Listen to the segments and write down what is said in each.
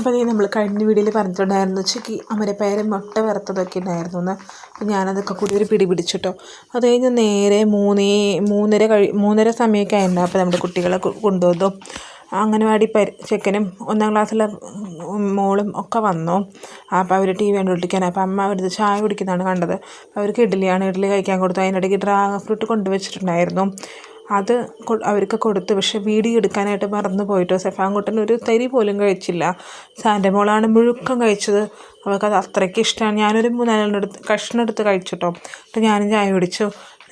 അപ്പോൾ നമ്മൾ കഴിഞ്ഞ വീഡിയോയിൽ പറഞ്ഞിട്ടുണ്ടായിരുന്നു ഉച്ചയ്ക്ക് അമരപ്പയറും മുട്ട വറുത്തതൊക്കെ ഉണ്ടായിരുന്നു എന്ന്. അപ്പോൾ ഞാനതൊക്കെ കൂടി ഒരു പിടി പിടിച്ചിട്ടോ. അത് കഴിഞ്ഞ് നേരെ മൂന്നര സമയമൊക്കെ ആയിരുന്നു. അപ്പോൾ നമ്മുടെ കുട്ടികളെ കൊണ്ടുവന്നു. അംഗനവാടി ചെക്കനും 1ാം ക്ലാസ്സിലെ മോളും ഒക്കെ വന്നു. അപ്പോൾ അവർ TV കണ്ടുകൊണ്ടിരിക്കുകയാണ്. അപ്പോൾ അമ്മ അവരുടെ ചായ കുടിക്കുന്നതാണ് കണ്ടത്. അവർക്ക് ഇഡ്ഡലി കഴിക്കാൻ കൊടുത്തു. അതിനിടയ്ക്ക് ഡ്രാഗൺ ഫ്രൂട്ട് കൊണ്ടുവച്ചിട്ടുണ്ടായിരുന്നു. അത് അവർക്ക് കൊടുത്തു. പക്ഷേ വീഡിയോ എടുക്കാനായിട്ട് മറന്നു പോയിട്ടോ. സെഫാൻകുട്ടൻ ഒരു തരി പോലും കഴിച്ചില്ല. സാൻ്റെ മോളാണ് മുഴുക്കം കഴിച്ചത്. അവൾക്കത് അത്രയ്ക്ക് ഇഷ്ടമാണ്. ഞാനൊരു 3-4 കഷ്ണം എടുത്ത് കഴിച്ചിട്ടോ. അപ്പോൾ ഞാനും ചായ കുടിച്ചു.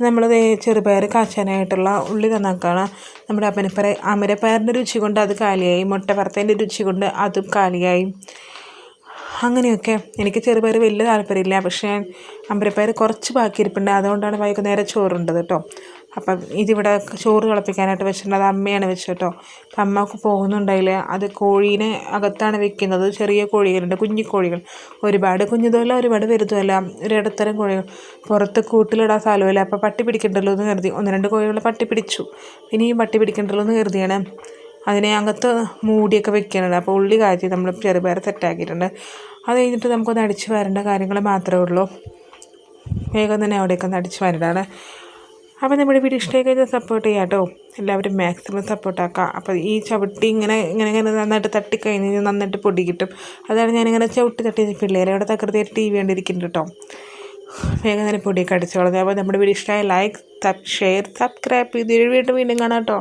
നമ്മളത് ചെറുപയർ കാച്ചാനായിട്ടുള്ള ഉള്ളി നന്നാക്കുകയാണ്. നമ്മുടെ അമരപ്പയറിൻ്റെ രുചി കൊണ്ട് അത് കാലിയായി. മുട്ട വറുത്തതിൻ്റെ രുചി കൊണ്ട് അതും കാലിയായി. അങ്ങനെയൊക്കെ. എനിക്ക് ചെറുപയർ വലിയ താല്പര്യമില്ല. പക്ഷേ അമരപ്പയർ കുറച്ച് ബാക്കിയിരിപ്പുണ്ട്. അതുകൊണ്ടാണ് വൈകുന്നേരം ചോറുണ്ടത് കേട്ടോ. അപ്പം ഇതിവിടെ ചോറ് തിളപ്പിക്കാനായിട്ട് വെച്ചിട്ടുണ്ട്. അത് അമ്മയാണ് വെച്ചത് കേട്ടോ. അപ്പം അമ്മക്ക് പോകുന്നുണ്ടായില്ല. അത് കോഴീനെ അകത്താണ് വെക്കുന്നത്. ചെറിയ കോഴികളുണ്ട്, കുഞ്ഞിക്കോഴികൾ. ഒരുപാട് കുഞ്ഞതുമല്ല, ഒരുപാട് വലുതുമല്ല, ഒരു ഇടത്തരം കോഴികൾ. പുറത്ത് കൂട്ടിലിടാൻ സ്ഥലമില്ല. അപ്പോൾ പട്ടി പിടിക്കണ്ടല്ലോ എന്ന് കരുതി 1-2 കോഴികളെ പട്ടി പിടിച്ചു. ഇനിയും പട്ടി പിടിക്കണ്ടല്ലോ എന്ന് കരുതിയാണ് അതിനെ അകത്ത് മൂടിയൊക്കെ വെക്കുന്നത്. അപ്പോൾ ഉള്ളി കാച്ചി നമ്മൾ ചെറുപയർ സെറ്റാക്കിയിട്ടുണ്ട്. അത് കഴിഞ്ഞിട്ട് നമുക്കൊന്ന് അടിച്ച് വരേണ്ട കാര്യങ്ങൾ മാത്രമേ ഉള്ളൂ. വേഗം തന്നെ അവിടെയൊക്കെ ഒന്ന് അടിച്ച് വരേണ്ടതാണ്. അപ്പോൾ നമ്മുടെ വീഡിയോ ഇഷ്ടമായി കഴിഞ്ഞാൽ സപ്പോർട്ട് ചെയ്യാം കേട്ടോ. എല്ലാവരും മാക്സിമം സപ്പോർട്ടാക്കുക. അപ്പോൾ ഈ ചവിട്ടി ഇങ്ങനെ നന്നായിട്ട് തട്ടിക്കഴിഞ്ഞ് നന്നായിട്ട് പൊടി കിട്ടും. അതാണ് ഞാനിങ്ങനെ ചവിട്ടി പിള്ളേരെ അവിടെ തകൃതി TV കണ്ടിരിക്കുന്നുണ്ട് കേട്ടോ. വേഗം തന്നെ പൊടിയൊക്കെ അടിച്ചു കളഞ്ഞു. അപ്പോൾ നമ്മുടെ വീഡിയോ ഇഷ്ടമായി ലൈക്ക്, ഷെയർ, സബ്സ്ക്രൈബ് ചെയ്ത് വീണ്ടും കാണാം കേട്ടോ.